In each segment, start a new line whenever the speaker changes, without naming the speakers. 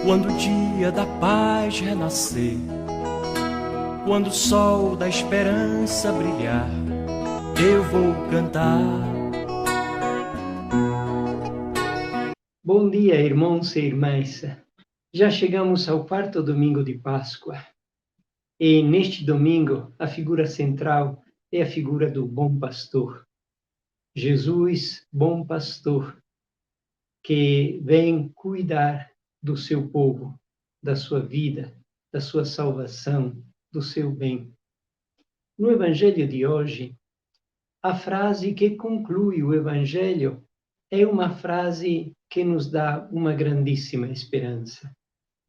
Quando o dia da paz renascer, quando o sol da esperança brilhar, eu vou cantar.
Bom dia, irmãos e irmãs. Já chegamos ao quarto domingo de Páscoa. E neste domingo, a figura central é a figura do bom pastor. Jesus, bom pastor, que vem cuidar do seu povo, da sua vida, da sua salvação, do seu bem. No Evangelho de hoje, a frase que conclui o Evangelho é uma frase que nos dá uma grandíssima esperança.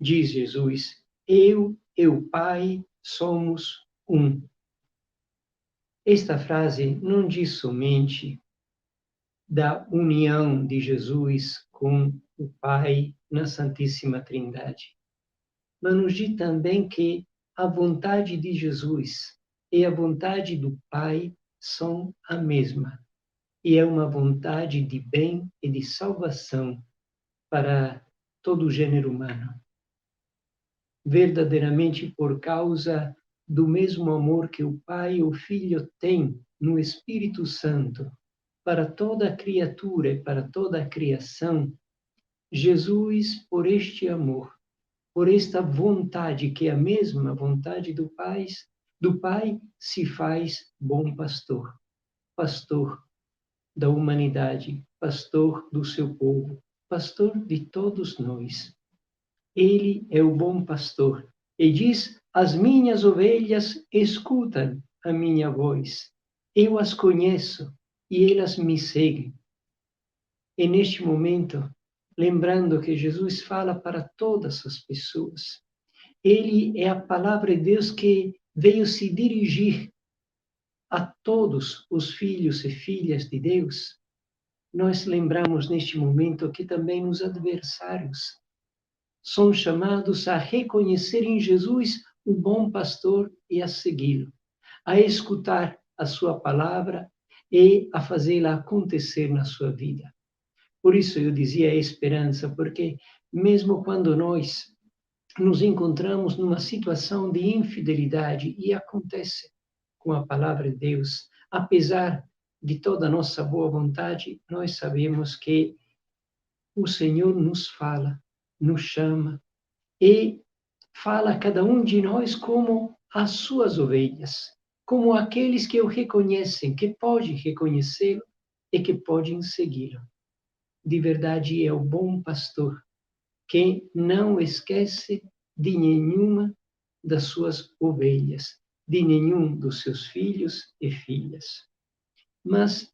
Diz Jesus: eu e o Pai somos um. Esta frase não diz somente da união de Jesus com o Pai na Santíssima Trindade, mas nos diz também que a vontade de Jesus e a vontade do Pai são a mesma, e é uma vontade de bem e de salvação para todo o gênero humano. Verdadeiramente por causa do mesmo amor que o Pai e o Filho têm no Espírito Santo para toda a criatura e para toda a criação, Jesus, por este amor, por esta vontade que é a mesma vontade do Pai, se faz bom pastor, pastor da humanidade, pastor do seu povo, pastor de todos nós. Ele é o bom pastor e diz: as minhas ovelhas escutam a minha voz. Eu as conheço e elas me seguem. E neste momento, lembrando que Jesus fala para todas as pessoas, ele é a palavra de Deus que veio se dirigir a todos os filhos e filhas de Deus. Nós lembramos neste momento que também os adversários são chamados a reconhecer em Jesus o bom pastor e a segui-lo, a escutar a sua palavra e a fazê-la acontecer na sua vida. Por isso eu dizia a esperança, porque mesmo quando nós nos encontramos numa situação de infidelidade, e acontece com a palavra de Deus, apesar de toda a nossa boa vontade, nós sabemos que o Senhor nos fala, nos chama, e fala a cada um de nós como as suas ovelhas, como aqueles que o reconhecem, que podem reconhecê-lo e que podem segui-lo. De verdade, é o bom pastor que não esquece de nenhuma das suas ovelhas, de nenhum dos seus filhos e filhas. Mas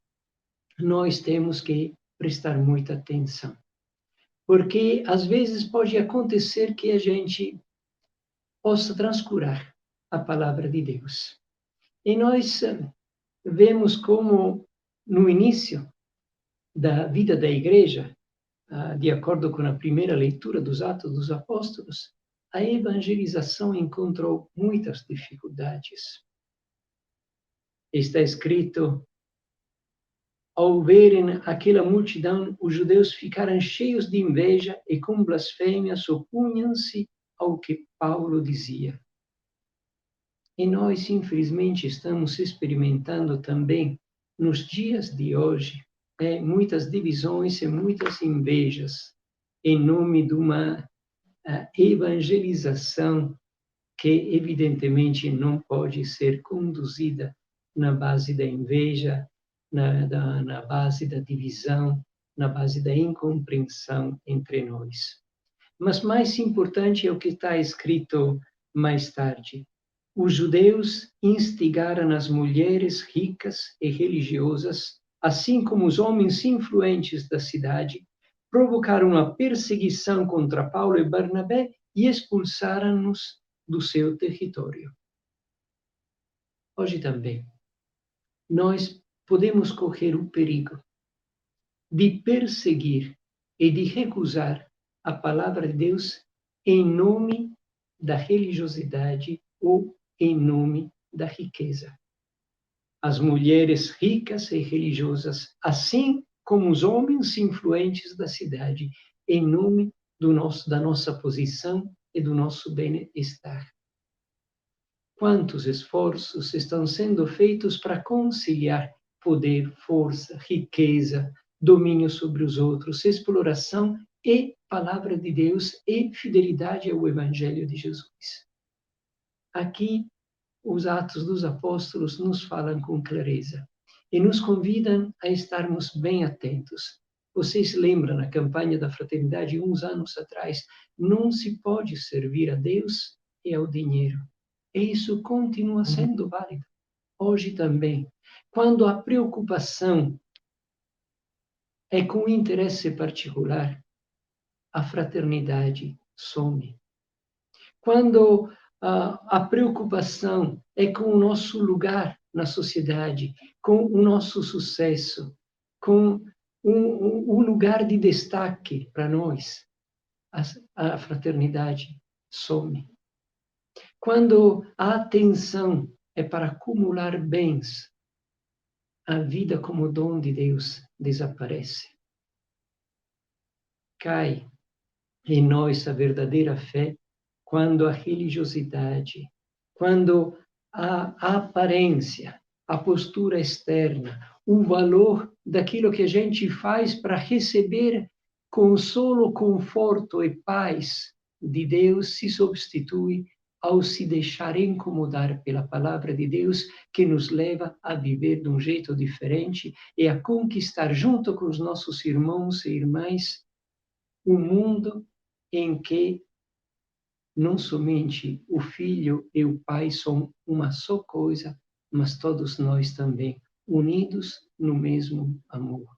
nós temos que prestar muita atenção, porque às vezes pode acontecer que a gente possa transcurar a palavra de Deus. E nós vemos como, no início da vida da igreja, de acordo com a primeira leitura dos Atos dos Apóstolos, a evangelização encontrou muitas dificuldades. Está escrito: ao verem aquela multidão, os judeus ficaram cheios de inveja e com blasfêmias opunham-se ao que Paulo dizia. E nós, infelizmente, estamos experimentando também, nos dias de hoje, muitas divisões e muitas invejas, em nome de uma evangelização que, evidentemente, não pode ser conduzida na base da inveja, na base da divisão, na base da incompreensão entre nós. Mas mais importante é o que está escrito mais tarde. Os judeus instigaram as mulheres ricas e religiosas, assim como os homens influentes da cidade, provocaram uma perseguição contra Paulo e Barnabé e expulsaram-nos do seu território. Hoje também, nós podemos correr o perigo de perseguir e de recusar a palavra de Deus em nome da religiosidade ou em nome da riqueza. As mulheres ricas e religiosas, assim como os homens influentes da cidade, em nome da nossa posição e do nosso bem-estar. Quantos esforços estão sendo feitos para conciliar poder, força, riqueza, domínio sobre os outros, exploração e palavra de Deus e fidelidade ao Evangelho de Jesus. Aqui, os Atos dos Apóstolos nos falam com clareza e nos convidam a estarmos bem atentos. Vocês lembram, na campanha da fraternidade, uns anos atrás, não se pode servir a Deus e ao dinheiro. E isso continua sendo válido. Hoje também. Quando a preocupação é com o interesse particular, a fraternidade some. Quando a preocupação é com o nosso lugar na sociedade, com o nosso sucesso, com um lugar de destaque para nós, a fraternidade some. Quando a atenção é para acumular bens, a vida como dom de Deus desaparece. Cai em nós a verdadeira fé quando a religiosidade, quando a aparência, a postura externa, o valor daquilo que a gente faz para receber consolo, conforto e paz de Deus se substitui ao se deixar incomodar pela palavra de Deus, que nos leva a viver de um jeito diferente e a conquistar, junto com os nossos irmãos e irmãs, um mundo em que não somente o Filho e o Pai são uma só coisa, mas todos nós também, unidos no mesmo amor,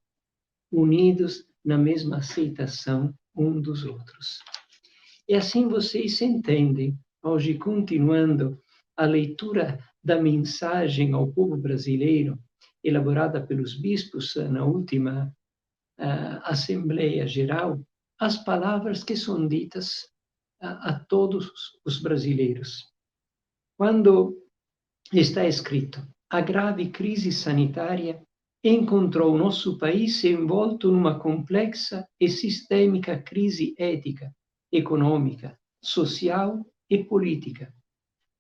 unidos na mesma aceitação um dos outros. E assim vocês entendem, hoje continuando a leitura da mensagem ao povo brasileiro, elaborada pelos bispos na última Assembleia Geral, as palavras que são ditas a todos os brasileiros. Quando está escrito: a grave crise sanitária encontrou nosso país envolto numa complexa e sistêmica crise ética, econômica, social e política,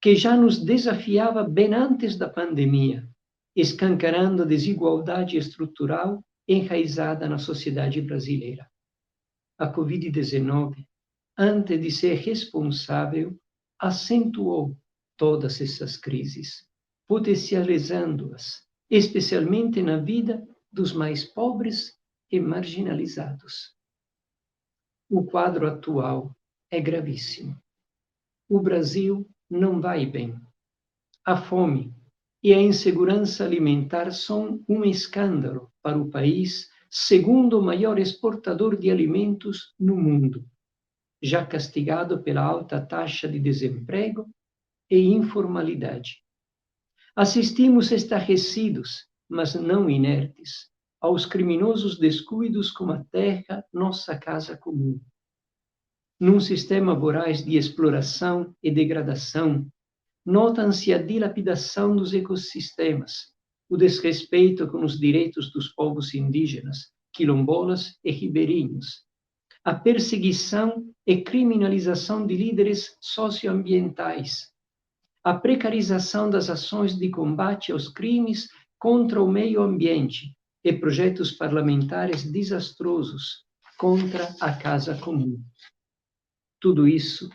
que já nos desafiava bem antes da pandemia, escancarando a desigualdade estrutural enraizada na sociedade brasileira. A Covid-19, antes de ser responsável, acentuou todas essas crises, potencializando-as, especialmente na vida dos mais pobres e marginalizados. O quadro atual é gravíssimo. O Brasil não vai bem. A fome e a insegurança alimentar são um escândalo para o país, segundo o maior exportador de alimentos no mundo, já castigado pela alta taxa de desemprego e informalidade. Assistimos estarrecidos, mas não inertes, aos criminosos descuidos com a terra, nossa casa comum. Num sistema voraz de exploração e degradação, nota-se a dilapidação dos ecossistemas, o desrespeito com os direitos dos povos indígenas, quilombolas e ribeirinhos, a perseguição e criminalização de líderes socioambientais, a precarização das ações de combate aos crimes contra o meio ambiente e projetos parlamentares desastrosos contra a casa comum. Tudo isso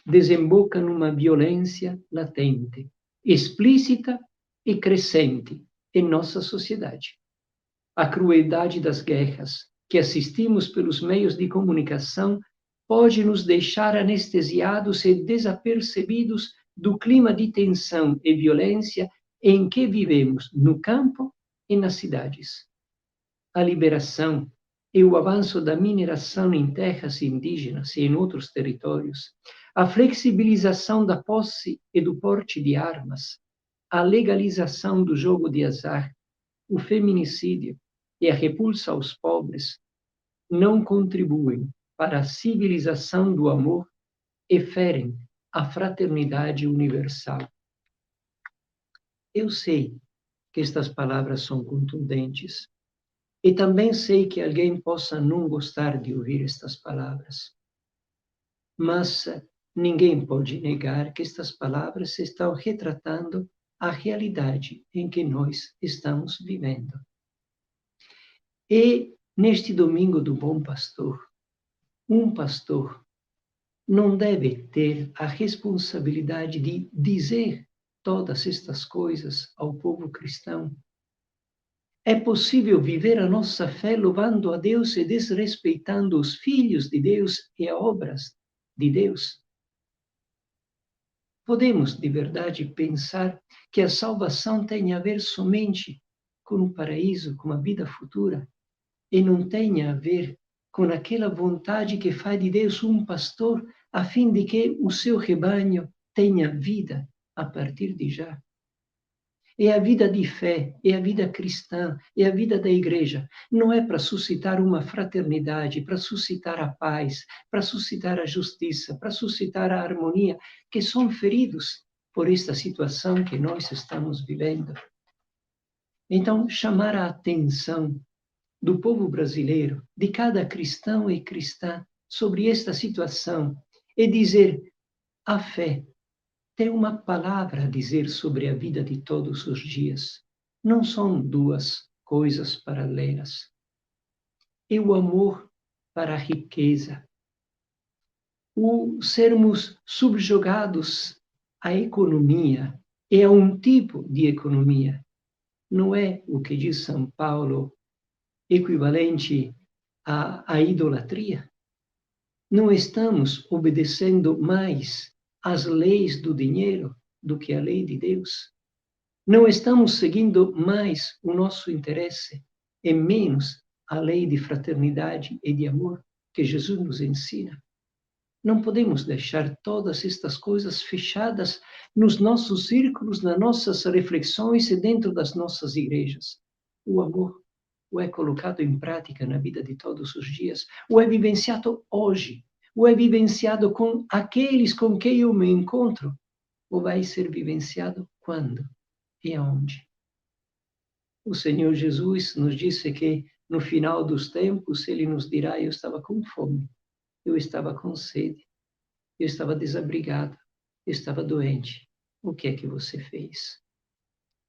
desemboca numa violência latente, explícita e crescente em nossa sociedade. A crueldade das guerras que assistimos pelos meios de comunicação pode nos deixar anestesiados e desapercebidos do clima de tensão e violência em que vivemos no campo e nas cidades. A liberação e o avanço da mineração em terras indígenas e em outros territórios, a flexibilização da posse e do porte de armas, a legalização do jogo de azar, o feminicídio e a repulsa aos pobres não contribuem para a civilização do amor e ferem a fraternidade universal. Eu sei que estas palavras são contundentes e também sei que alguém possa não gostar de ouvir estas palavras. mas ninguém pode negar que estas palavras estão retratando a realidade em que nós estamos vivendo. E neste domingo do Bom Pastor, um pastor não deve ter a responsabilidade de dizer todas estas coisas ao povo cristão. É possível viver a nossa fé louvando a Deus e desrespeitando os filhos de Deus e as obras de Deus? Podemos, de verdade, pensar que a salvação tem a ver somente com o paraíso, com a vida futura, e não tem a ver com aquela vontade que faz de Deus um pastor, a fim de que o seu rebanho tenha vida a partir de já? É a vida de fé, é a vida cristã, é a vida da igreja. Não é para suscitar uma fraternidade, para suscitar a paz, para suscitar a justiça, para suscitar a harmonia, que são feridos por esta situação que nós estamos vivendo. Então, chamar a atenção do povo brasileiro, de cada cristão e cristã, sobre esta situação e dizer: a fé tem uma palavra a dizer sobre a vida de todos os dias. Não são duas coisas paralelas. É o amor para a riqueza, o sermos subjugados à economia e a um tipo de economia. Não é o que diz São Paulo equivalente à idolatria? Não estamos obedecendo mais às leis do dinheiro do que a lei de Deus? Não estamos seguindo mais o nosso interesse e menos a lei de fraternidade e de amor que Jesus nos ensina? Não podemos deixar todas estas coisas fechadas nos nossos círculos, nas nossas reflexões e dentro das nossas igrejas. O amor ou é colocado em prática na vida de todos os dias, ou é vivenciado hoje, ou é vivenciado com aqueles com quem eu me encontro, ou vai ser vivenciado quando e aonde? O Senhor Jesus nos disse que no final dos tempos Ele nos dirá: eu estava com fome, eu estava com sede, eu estava desabrigado, eu estava doente. O que é que você fez?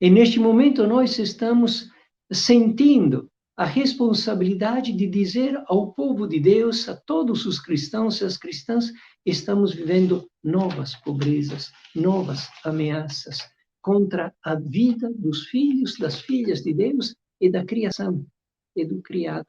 E neste momento nós estamos sentindo a responsabilidade de dizer ao povo de Deus, a todos os cristãos e as cristãs: estamos vivendo novas pobrezas, novas ameaças contra a vida dos filhos, das filhas de Deus e da criação e do criado.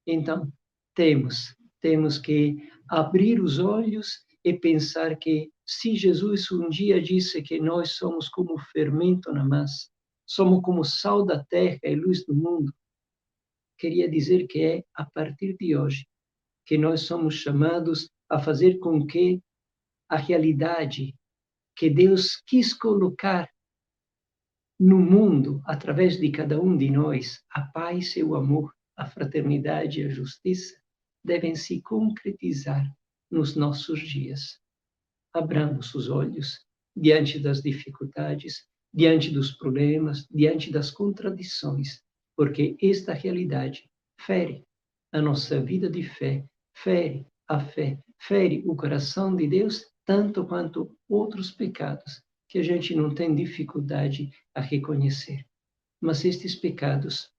Então, temos que abrir os olhos e pensar que, se Jesus um dia disse que nós somos como fermento na massa, somos como sal da terra e luz do mundo, queria dizer que é a partir de hoje que nós somos chamados a fazer com que a realidade que Deus quis colocar no mundo, através de cada um de nós, a paz e o amor, a fraternidade e a justiça, devem se concretizar nos nossos dias. Abramos os olhos diante das dificuldades, diante dos problemas, diante das contradições, porque esta realidade fere a nossa vida de fé, fere a fé, fere o coração de Deus, tanto quanto outros pecados que a gente não tem dificuldade a reconhecer. Mas estes pecados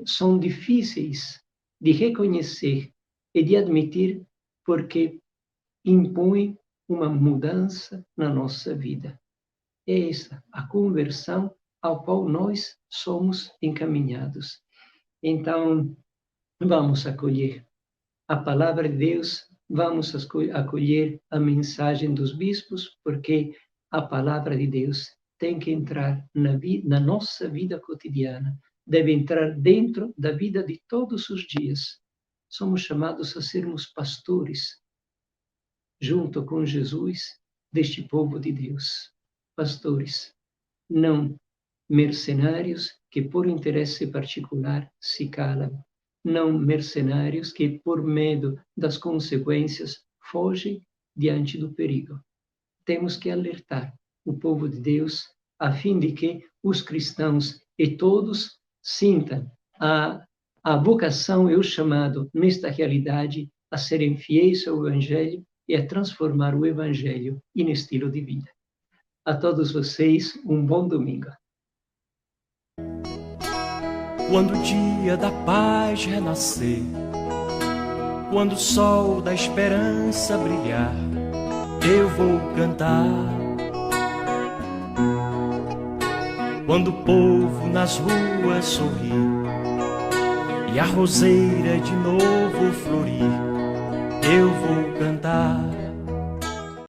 são difíceis de reconhecer e de admitir, porque impõem uma mudança na nossa vida. É essa a conversão ao qual nós somos encaminhados. Então, vamos acolher a palavra de Deus, vamos acolher a mensagem dos bispos, porque a palavra de Deus tem que entrar na nossa vida cotidiana, deve entrar dentro da vida de todos os dias. Somos chamados a sermos pastores, junto com Jesus, deste povo de Deus. Pastores, não mercenários que por interesse particular se calam, não mercenários que por medo das consequências fogem diante do perigo. Temos que alertar o povo de Deus a fim de que os cristãos e todos sintam a vocação e o chamado nesta realidade a serem fiéis ao Evangelho é transformar o Evangelho em estilo de vida. A todos vocês, um bom domingo.
Quando o dia da paz renascer, quando o sol da esperança brilhar, eu vou cantar. Quando o povo nas ruas sorrir e a roseira de novo florir, eu vou cantar.